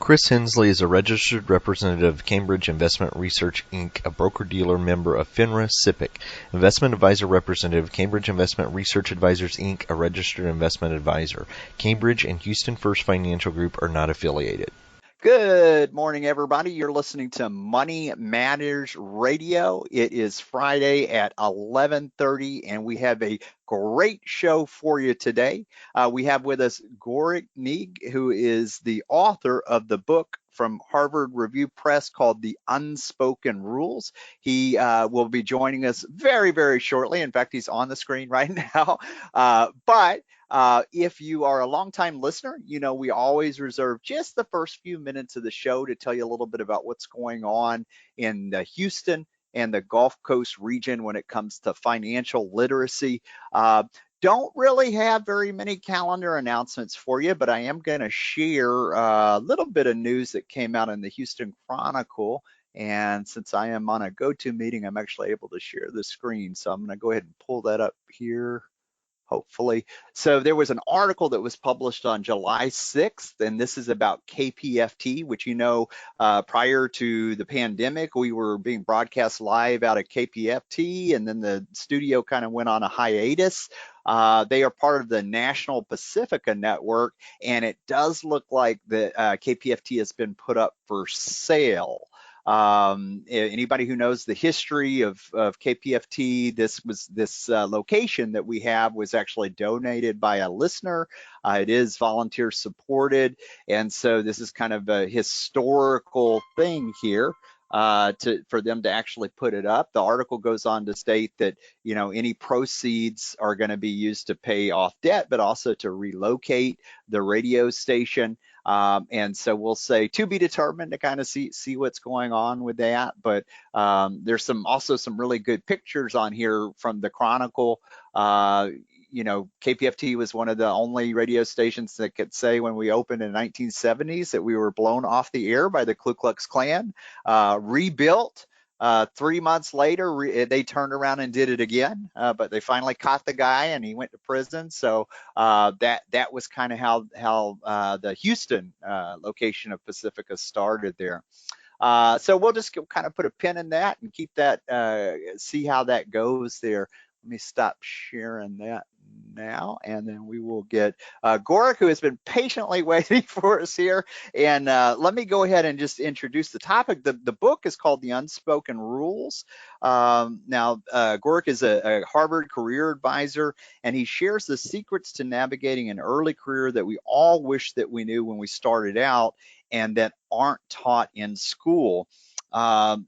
Chris Hensley is a registered representative of Cambridge Investment Research, Inc., a broker-dealer member of FINRA SIPC. Investment advisor representative, Cambridge Investment Research Advisors, Inc., a registered investment advisor. Cambridge and Houston First Financial Group are not affiliated. Good morning, everybody. You're listening to Money Matters Radio. It is Friday at 11:30, and we have a great show for you today. We have with us Gorick Ng, who is the author of the book from Harvard Review Press called The Unspoken Rules. He will be joining us very, very shortly. In fact, he's on the screen right now. If you are a longtime listener, you know we always reserve just the first few minutes of the show to tell you a little bit about what's going on in Houston and the Gulf Coast region when it comes to financial literacy. Don't really have very many calendar announcements for you, but I am going to share a little bit of news that came out in the Houston Chronicle. And since I am on a go-to meeting, I'm actually able to share the screen. So I'm going to go ahead and pull that up here, hopefully. So there was an article that was published on July 6th, and this is about KPFT, which prior to the pandemic, we were being broadcast live out of KPFT, and then the studio kind of went on a hiatus. They are part of the National Pacifica Network, and it does look like the KPFT has been put up for sale. Anybody who knows the history of KPFT, this location that we have was actually donated by a listener. It is volunteer supported, and so this is kind of a historical thing here for them to actually put it up. The article goes on to state that any proceeds are going to be used to pay off debt, but also to relocate the radio station. And so we'll say to be determined to kind of see what's going on with that. But there's also some really good pictures on here from the Chronicle. KPFT was one of the only radio stations that could say when we opened in the 1970s that we were blown off the air by the Ku Klux Klan, rebuilt. 3 months later, they turned around and did it again, but they finally caught the guy and he went to prison. So that was kind of how the Houston location of Pacifica started there. So we'll just kind of put a pin in that and keep that, see how that goes there. Let me stop sharing that now, and then we will get Gorick, who has been patiently waiting for us here. And let me go ahead and just introduce the topic. The book is called The Unspoken Rules. Now, Gorick is a Harvard career advisor, and he shares the secrets to navigating an early career that we all wish that we knew when we started out and that aren't taught in school.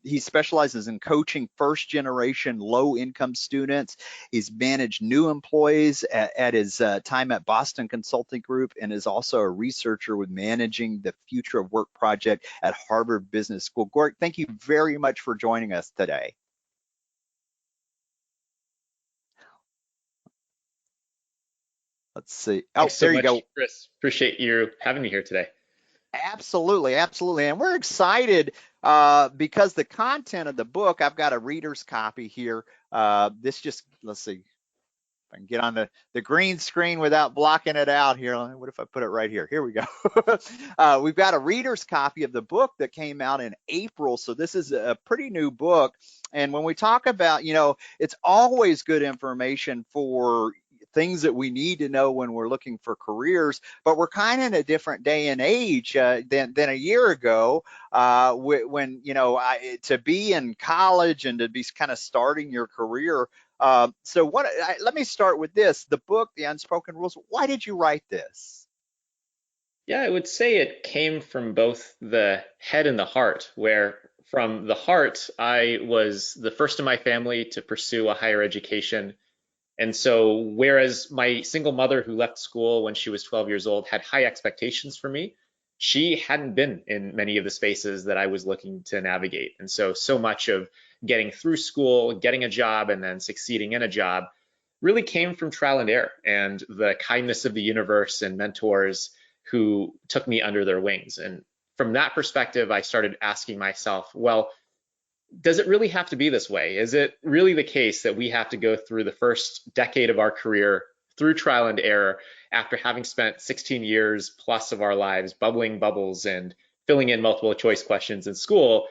He specializes in coaching first-generation low-income students. He's managed new employees at his time at Boston Consulting Group, and is also a researcher with managing the Future of Work project at Harvard Business School. Gorick, thank you very much for joining us today. Let's see. Oh, Thanks so there you much, go. Chris. Appreciate you having me here today. Absolutely, absolutely. And we're excited because the content of the book, I've got a reader's copy here. Let's see if I can get on the green screen without blocking it out here. What if I put it right here? Here we go. We've got a reader's copy of the book that came out in April. So this is a pretty new book. And when we talk about, it's always good information for things that we need to know when we're looking for careers, but we're kind of in a different day and age than a year ago when to be in college and to be kind of starting your career. Let me start with this. The book, The Unspoken Rules, why did you write this? Yeah, I would say it came from both the head and the heart, where from the heart, I was the first in my family to pursue a higher education. And so whereas my single mother who left school when she was 12 years old had high expectations for me, she hadn't been in many of the spaces that I was looking to navigate. And so much of getting through school, getting a job, and then succeeding in a job really came from trial and error and the kindness of the universe and mentors who took me under their wings. And from that perspective, I started asking myself, well, does it really have to be this way? Is it really the case that we have to go through the first decade of our career through trial and error after having spent 16 years plus of our lives bubbling bubbles and filling in multiple choice questions in school,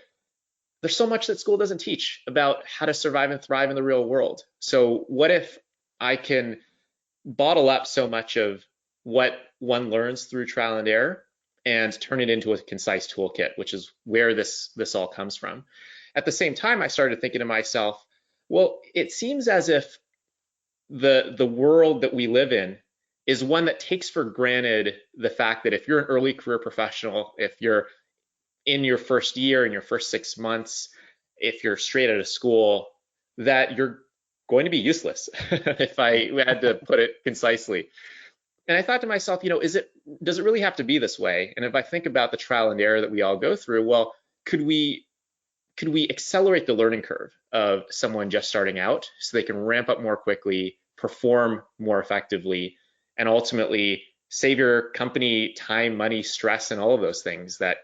there's so much that school doesn't teach about how to survive and thrive in the real world. So what if I can bottle up so much of what one learns through trial and error and turn it into a concise toolkit, which is where this all comes from. At the same time, I started thinking to myself, well, it seems as if the world that we live in is one that takes for granted the fact that if you're an early career professional, if you're in your first year, in your first 6 months, if you're straight out of school, that you're going to be useless, if I had to put it concisely. And I thought to myself, does it really have to be this way? And if I think about the trial and error that we all go through, well, could we accelerate the learning curve of someone just starting out so they can ramp up more quickly, perform more effectively, and ultimately save your company time, money, stress, and all of those things that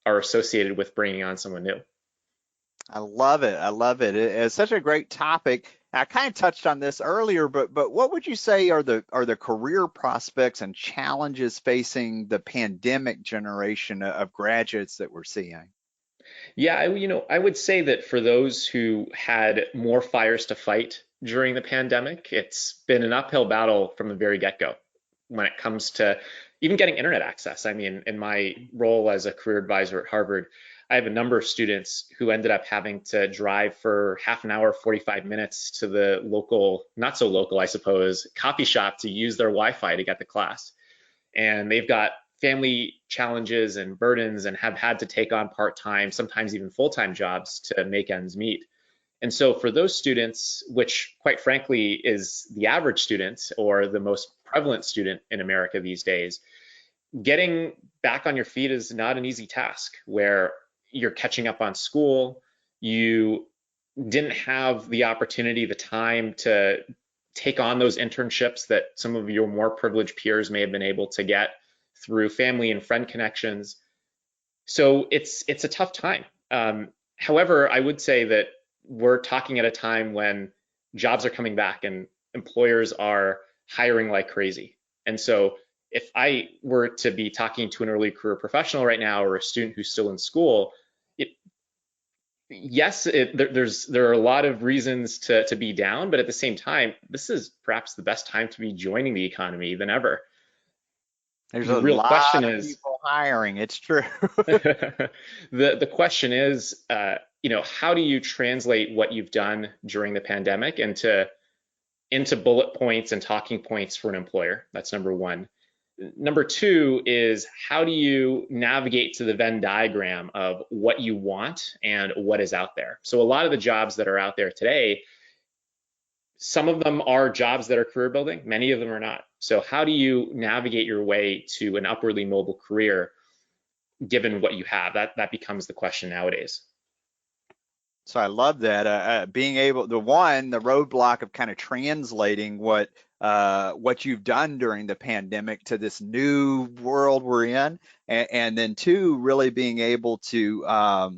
are associated with bringing on someone new? I love it. I love it. It's such a great topic. I kind of touched on this earlier, but what would you say are the career prospects and challenges facing the pandemic generation of graduates that we're seeing? Yeah, I would say that for those who had more fires to fight during the pandemic, it's been an uphill battle from the very get-go when it comes to even getting internet access. I mean, in my role as a career advisor at Harvard, I have a number of students who ended up having to drive for half an hour, 45 minutes to the local, not so local, I suppose, coffee shop to use their Wi-Fi to get to class. And they've got family challenges and burdens and have had to take on part-time, sometimes even full-time jobs to make ends meet. And so for those students, which quite frankly is the average student or the most prevalent student in America these days, getting back on your feet is not an easy task where you're catching up on school. You didn't have the opportunity, the time to take on those internships that some of your more privileged peers may have been able to get through family and friend connections. So it's a tough time. However, I would say that we're talking at a time when jobs are coming back and employers are hiring like crazy. And so if I were to be talking to an early career professional right now or a student who's still in school, it, yes, there are a lot of reasons to be down, but at the same time, this is perhaps the best time to be joining the economy than ever. There's The a real lot question of is, people hiring. It's true. the question is, how do you translate what you've done during the pandemic into bullet points and talking points for an employer? That's number one. Number two is, how do you navigate to the Venn diagram of what you want and what is out there? So a lot of the jobs that are out there today, some of them are jobs that are career building, many of them are not. So how do you navigate your way to an upwardly mobile career given what you have? That becomes the question nowadays. So I love that. Being able, the roadblock of kind of translating what you've done during the pandemic to this new world we're in, and then two, really being able uh,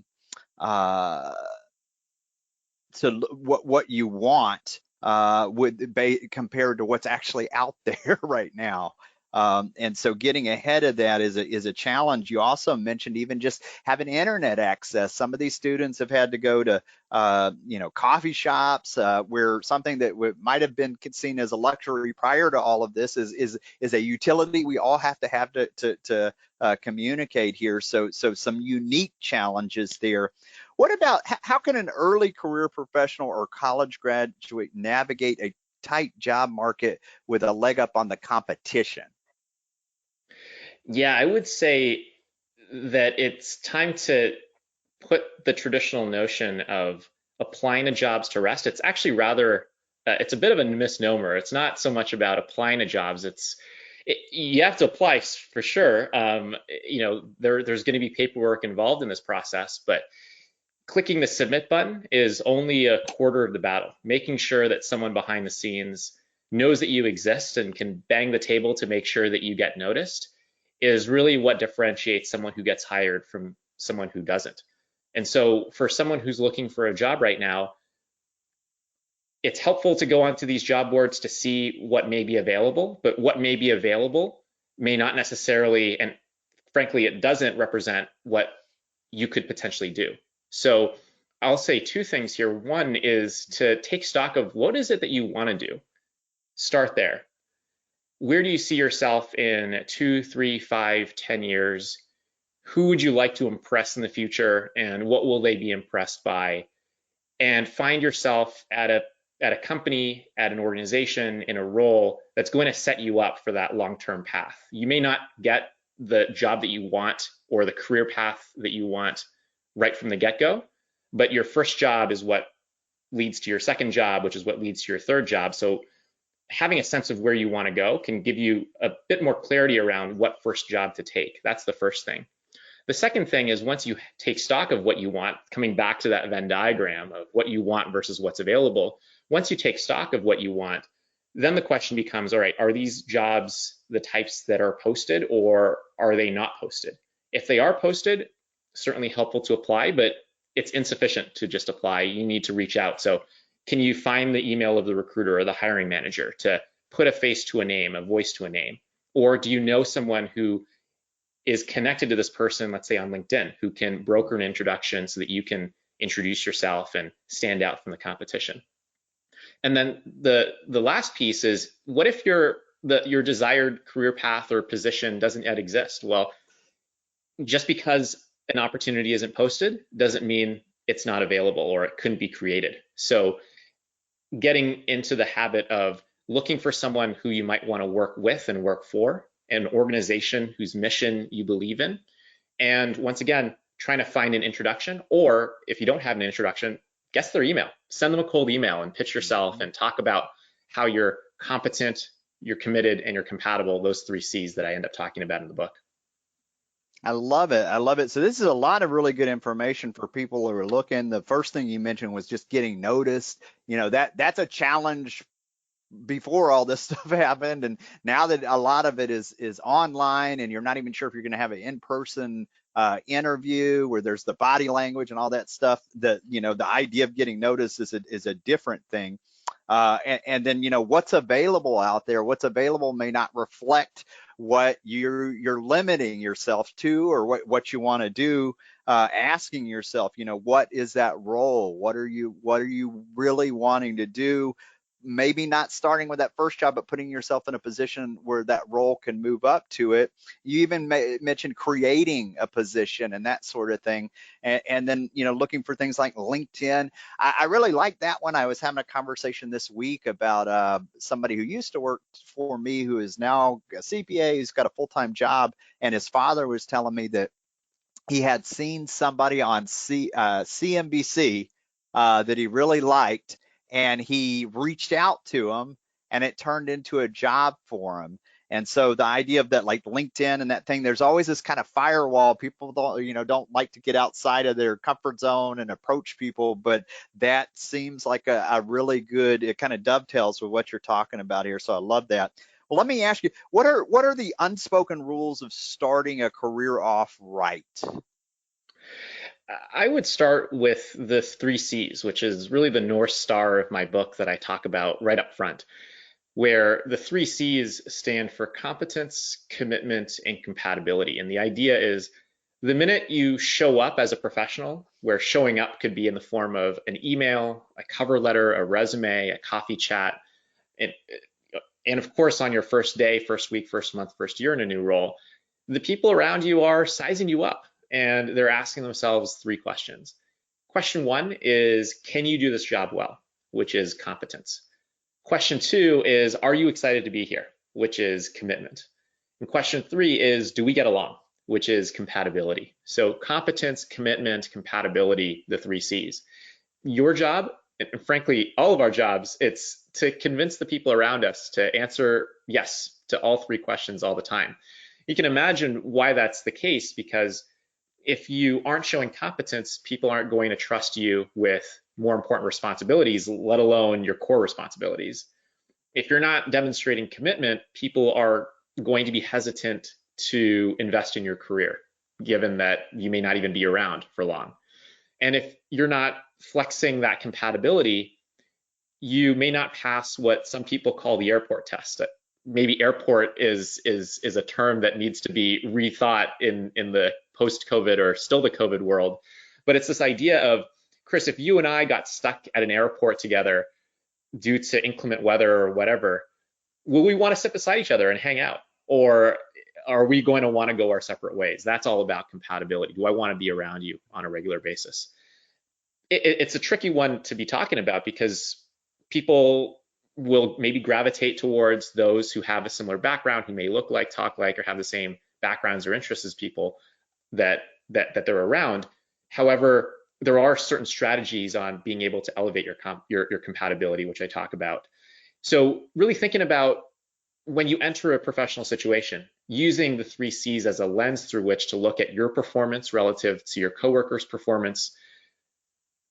to what you want would be compared to what's actually out there right now. And so getting ahead of that is a challenge. You also mentioned even just having internet access. Some of these students have had to go to coffee shops where something that might have been seen as a luxury prior to all of this is a utility we all have to communicate here. So some unique challenges there. What about how can an early career professional or college graduate navigate a tight job market with a leg up on the competition? Yeah, I would say that it's time to put the traditional notion of applying to jobs to rest. It's actually rather, it's a bit of a misnomer. It's not so much about applying to jobs. You have to apply for sure. There's going to be paperwork involved in this process, but clicking the submit button is only a quarter of the battle. Making sure that someone behind the scenes knows that you exist and can bang the table to make sure that you get noticed is really what differentiates someone who gets hired from someone who doesn't. And so for someone who's looking for a job right now, it's helpful to go onto these job boards to see what may be available, but what may be available may not necessarily, and frankly, it doesn't represent what you could potentially do. So I'll say two things here. One is to take stock of what is it that you want to do. Start there. Where do you see yourself in 2, 3, 5, 10 years? Who would you like to impress in the future, and what will they be impressed by? And find yourself at a company, at an organization, in a role that's going to set you up for that long-term path. You may not get the job that you want or the career path that you want right from the get-go, but your first job is what leads to your second job, which is what leads to your third job. So having a sense of where you want to go can give you a bit more clarity around what first job to take. That's the first thing. The second thing is, once you take stock of what you want, coming back to that Venn diagram of what you want versus what's available, once you take stock of what you want, then the question becomes, all right, are these jobs the types that are posted, or are they not posted? If they are posted, certainly helpful to apply, but it's insufficient to just apply. You need to reach out. So can you find the email of the recruiter or the hiring manager to put a face to a name, a voice to a name? Or do you know someone who is connected to this person, let's say on LinkedIn, who can broker an introduction so that you can introduce yourself and stand out from the competition? And then the last piece is, what if your desired career path or position doesn't yet exist? Well, just because an opportunity isn't posted doesn't mean it's not available or it couldn't be created. So getting into the habit of looking for someone who you might want to work with and work for, an organization whose mission you believe in, and once again, trying to find an introduction, or if you don't have an introduction, guess their email. Send them a cold email and pitch yourself and talk about how you're competent, you're committed, and you're compatible, those 3 C's that I end up talking about in the book. I love it. I love it. So this is a lot of really good information for people who are looking. The first thing you mentioned was just getting noticed. You know, that's a challenge before all this stuff happened, and now that a lot of it is online, and you're not even sure if you're going to have an in-person interview where there's the body language and all that stuff, the idea of getting noticed is a different thing. And then, what's available out there, what's available may not reflect what you're limiting yourself to, or what you want to do. Asking yourself, what is that role? What are you really wanting to do? Maybe not starting with that first job, but putting yourself in a position where that role can move up to it. You even mentioned creating a position and that sort of thing. And then, looking for things like LinkedIn. I really like that one. I was having a conversation this week about somebody who used to work for me, who is now a CPA, who's got a full-time job. And his father was telling me that he had seen somebody on CNBC that he really liked, and he reached out to him, and it turned into a job for him. And so the idea of that, like LinkedIn and that thing, there's always this kind of firewall. People don't like to get outside of their comfort zone and approach people, but that seems like a really good, it kind of dovetails with what you're talking about here. So I love that. Well, let me ask you, what are the unspoken rules of starting a career off right? I would start with the 3 C's, which is really the North Star of my book that I talk about right up front, where the 3 C's stand for competence, commitment, and compatibility. And the idea is, the minute you show up as a professional, where showing up could be in the form of an email, a cover letter, a resume, a coffee chat, and of course on your first day, first week, first month, first year in a new role, the people around you are sizing you up, and they're asking themselves 3 questions. Question 1 is, can you do this job well, which is competence. Question 2 is, are you excited to be here, which is commitment. And question 3 is, do we get along, which is compatibility. So competence, commitment, compatibility, the 3 C's. Your job, and frankly, all of our jobs, it's to convince the people around us to answer yes to all 3 questions all the time. You can imagine why that's the case, because if you aren't showing competence, people aren't going to trust you with more important responsibilities, let alone your core responsibilities. If you're not demonstrating commitment, people are going to be hesitant to invest in your career, given that you may not even be around for long. And if you're not flexing that compatibility, you may not pass what some people call the airport test. maybe airport is a term that needs to be rethought in the post-COVID or still the COVID world. But it's this idea of, Chris, if you and I got stuck at an airport together due to inclement weather or whatever, will we want to sit beside each other and hang out? Or are we going to want to go our separate ways? That's all about compatibility. Do I want to be around you on a regular basis? It's a tricky one to be talking about because people will maybe gravitate towards those who have a similar background, who may look like, talk like, or have the same backgrounds or interests as people that they're around. However, there are certain strategies on being able to elevate your compatibility, which I talk about. So really thinking about when you enter a professional situation, using the 3 Cs as a lens through which to look at your performance relative to your coworkers' performance,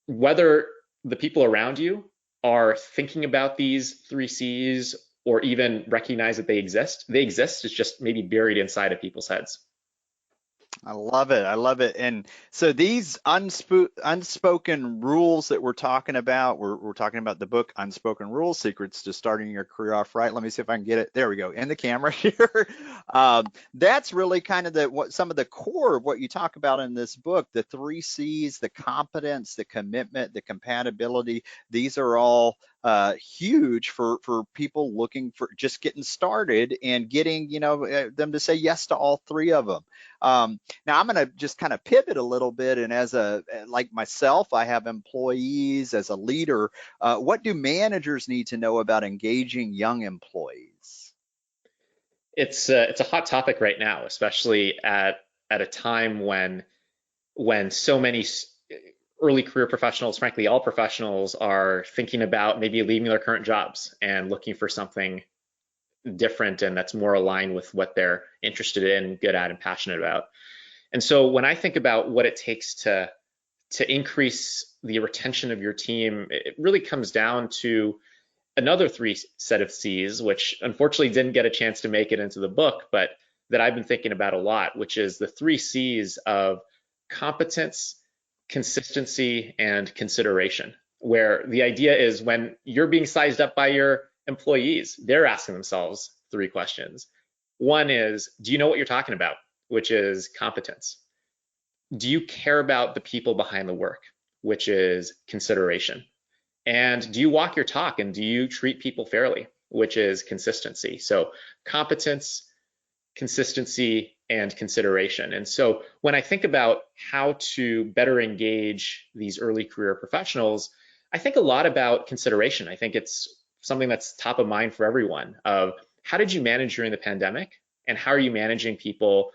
whether the people around you are thinking about these 3 Cs or even recognize that they exist. It's just maybe buried inside of people's heads. I love it. I love it. And so these unspoken rules that we're talking about, we're talking about the book Unspoken Rules, Secrets to Starting Your Career Off Right. Let me see if I can get it. There we go. In the camera here. That's really kind of some of the core of what you talk about in this book, the 3 Cs, the competence, the commitment, the compatibility. These are all huge for people looking for just getting started and getting, them to say yes to all three of them. Now I'm going to just kind of pivot a little bit, and like myself, I have employees. As a leader, what do managers need to know about engaging young employees? It's a hot topic right now, especially at a time when so many early career professionals, frankly, all professionals, are thinking about maybe leaving their current jobs and looking for something different and that's more aligned with what they're interested in, good at, and passionate about. And so when I think about what it takes to increase the retention of your team, it really comes down to another 3 set of C's, which unfortunately didn't get a chance to make it into the book, but that I've been thinking about a lot, which is the 3 C's of competence, consistency, and consideration, where the idea is when you're being sized up by your employees, they're asking themselves 3 questions. One is, do you know what you're talking about? Which is competence. Do you care about the people behind the work? Which is consideration. And do you walk your talk and do you treat people fairly? Which is consistency. So competence, consistency, and consideration. And so when I think about how to better engage these early career professionals, I think a lot about consideration. I think it's something that's top of mind for everyone of how did you manage during the pandemic and how are you managing people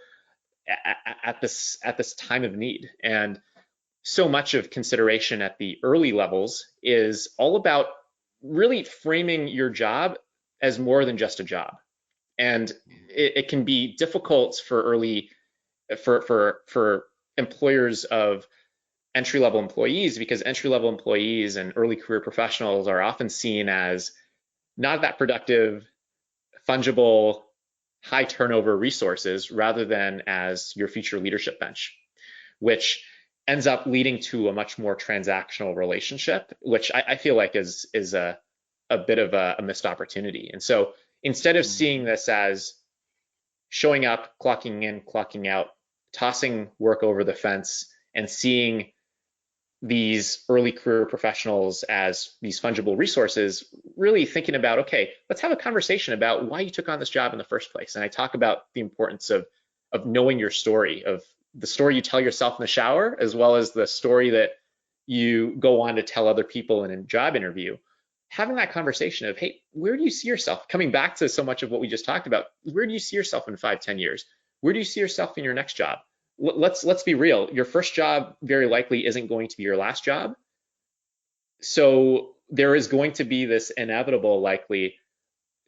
at this time of need? And so much of consideration at the early levels is all about really framing your job as more than just a job. And it can be difficult for employers of entry-level employees, because entry-level employees and early career professionals are often seen as not that productive, fungible, high turnover resources, rather than as your future leadership bench, which ends up leading to a much more transactional relationship, which I feel like is a bit of a missed opportunity. And so instead of seeing this as showing up, clocking in, clocking out, tossing work over the fence, and seeing these early career professionals as these fungible resources, really thinking about, okay, let's have a conversation about why you took on this job in the first place. And I talk about the importance of knowing your story, of the story you tell yourself in the shower, as well as the story that you go on to tell other people in a job interview. Having that conversation of, hey, where do you see yourself? Coming back to so much of what we just talked about, where do you see yourself in 5, 10 years? Where do you see yourself in your next job? Let's be real. Your first job very likely isn't going to be your last job. So there is going to be this inevitable likely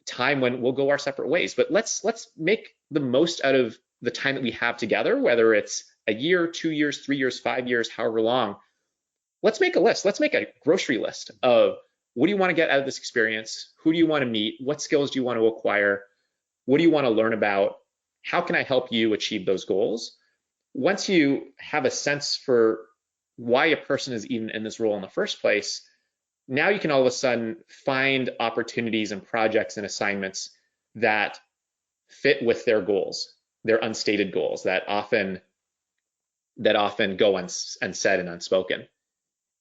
time when we'll go our separate ways. But let's make the most out of the time that we have together, whether it's a year, 2 years, 3 years, 5 years, however long. Let's make a list. Let's make a grocery list of what do you want to get out of this experience? Who do you want to meet? What skills do you want to acquire? What do you want to learn about? How can I help you achieve those goals? Once you have a sense for why a person is even in this role in the first place, now you can all of a sudden find opportunities and projects and assignments that fit with their goals, their unstated goals that often go unsaid and unspoken.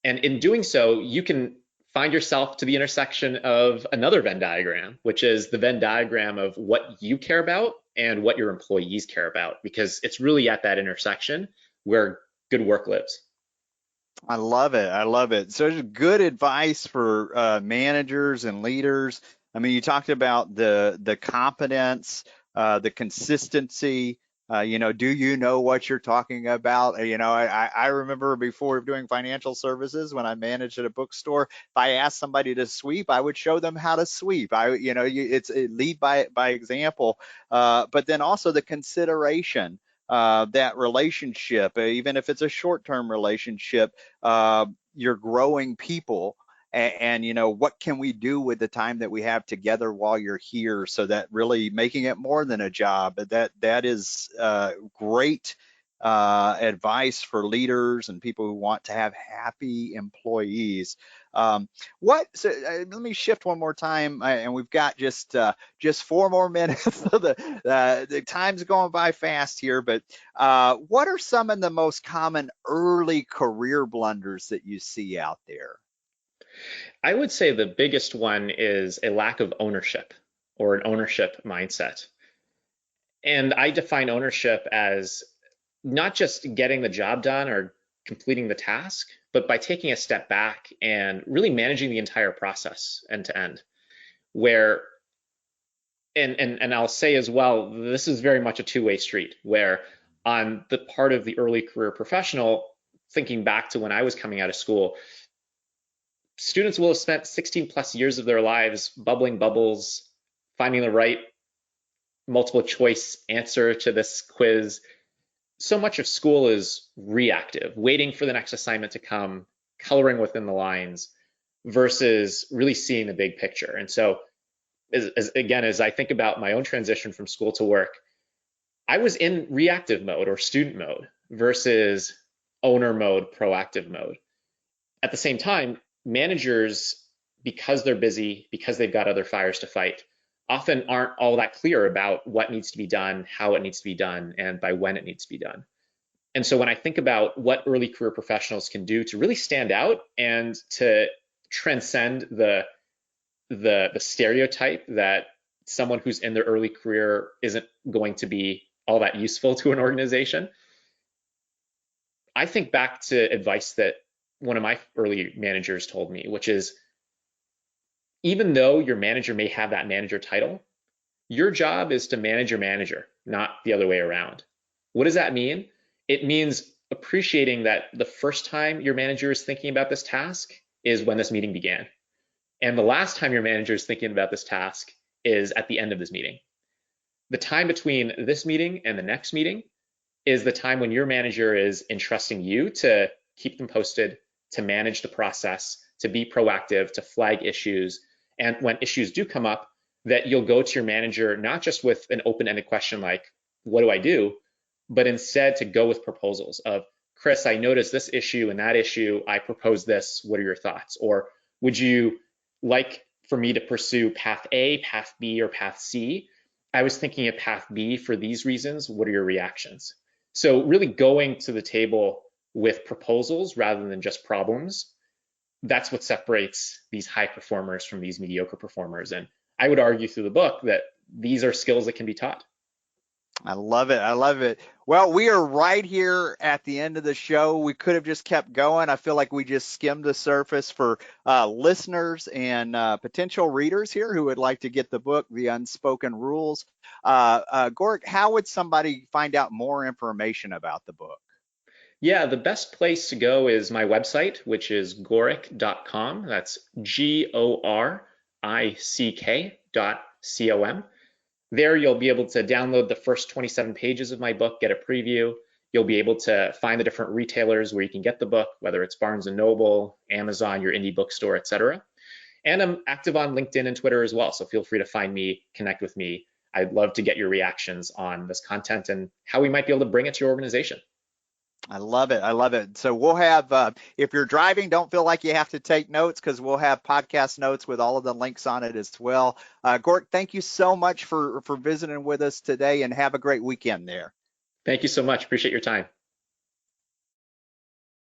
And in doing so, you can find yourself to the intersection of another Venn diagram, which is the Venn diagram of what you care about and what your employees care about, because it's really at that intersection where good work lives. I love it. I love it. So it's good advice for managers and leaders. I mean, you talked about the competence, the consistency. Do you know what you're talking about? I remember before doing financial services when I managed at a bookstore, if I asked somebody to sweep, I would show them how to sweep. It's lead by example, but then also the consideration. That relationship, even if it's a short-term relationship, you're growing people, and what can we do with the time that we have together while you're here, so that really making it more than a job. That is great advice for leaders and people who want to have happy employees. Let me shift one more time, and we've got just 4 more minutes. So the time's going by fast here, but what are some of the most common early career blunders that you see out there? I would say the biggest one is a lack of ownership or an ownership mindset. And I define ownership as not just getting the job done or completing the task, but by taking a step back and really managing the entire process end to end. Where, and I'll say as well, this is very much a two-way street, where on the part of the early career professional, thinking back to when I was coming out of school, students will have spent 16 plus years of their lives bubbling bubbles, finding the right multiple choice answer to this quiz. So much of school is reactive, waiting for the next assignment to come, coloring within the lines, versus really seeing the big picture. And so, as I think about my own transition from school to work, I was in reactive mode or student mode versus owner mode, proactive mode. At the same time, managers, because they're busy, because they've got other fires to fight, often aren't all that clear about what needs to be done, how it needs to be done, and by when it needs to be done. And so when I think about what early career professionals can do to really stand out and to transcend the stereotype that someone who's in their early career isn't going to be all that useful to an organization, I think back to advice that one of my early managers told me, which is, even though your manager may have that manager title, your job is to manage your manager, not the other way around. What does that mean? It means appreciating that the first time your manager is thinking about this task is when this meeting began. And the last time your manager is thinking about this task is at the end of this meeting. The time between this meeting and the next meeting is the time when your manager is entrusting you to keep them posted, to manage the process, to be proactive, to flag issues. And when issues do come up, that you'll go to your manager not just with an open-ended question like, what do I do? But instead to go with proposals of, Chris, I noticed this issue and that issue. I propose this. What are your thoughts? Or would you like for me to pursue path A, path B, or path C? I was thinking of path B for these reasons. What are your reactions? So really going to the table with proposals rather than just problems, that's what separates these high performers from these mediocre performers. And I would argue through the book that these are skills that can be taught. I love it. I love it. Well, we are right here at the end of the show. We could have just kept going. I feel like we just skimmed the surface for listeners and potential readers here who would like to get the book, The Unspoken Rules. Gorick, how would somebody find out more information about the book? Yeah, the best place to go is my website, which is gorick.com. That's GORICK.com. There, you'll be able to download the first 27 pages of my book, get a preview. You'll be able to find the different retailers where you can get the book, whether it's Barnes & Noble, Amazon, your indie bookstore, etc. And I'm active on LinkedIn and Twitter as well, so feel free to find me, connect with me. I'd love to get your reactions on this content and how we might be able to bring it to your organization. I love it. I love it. So we'll have, if you're driving, don't feel like you have to take notes because we'll have podcast notes with all of the links on it as well. Gorick, thank you so much for visiting with us today and have a great weekend there. Thank you so much. Appreciate your time.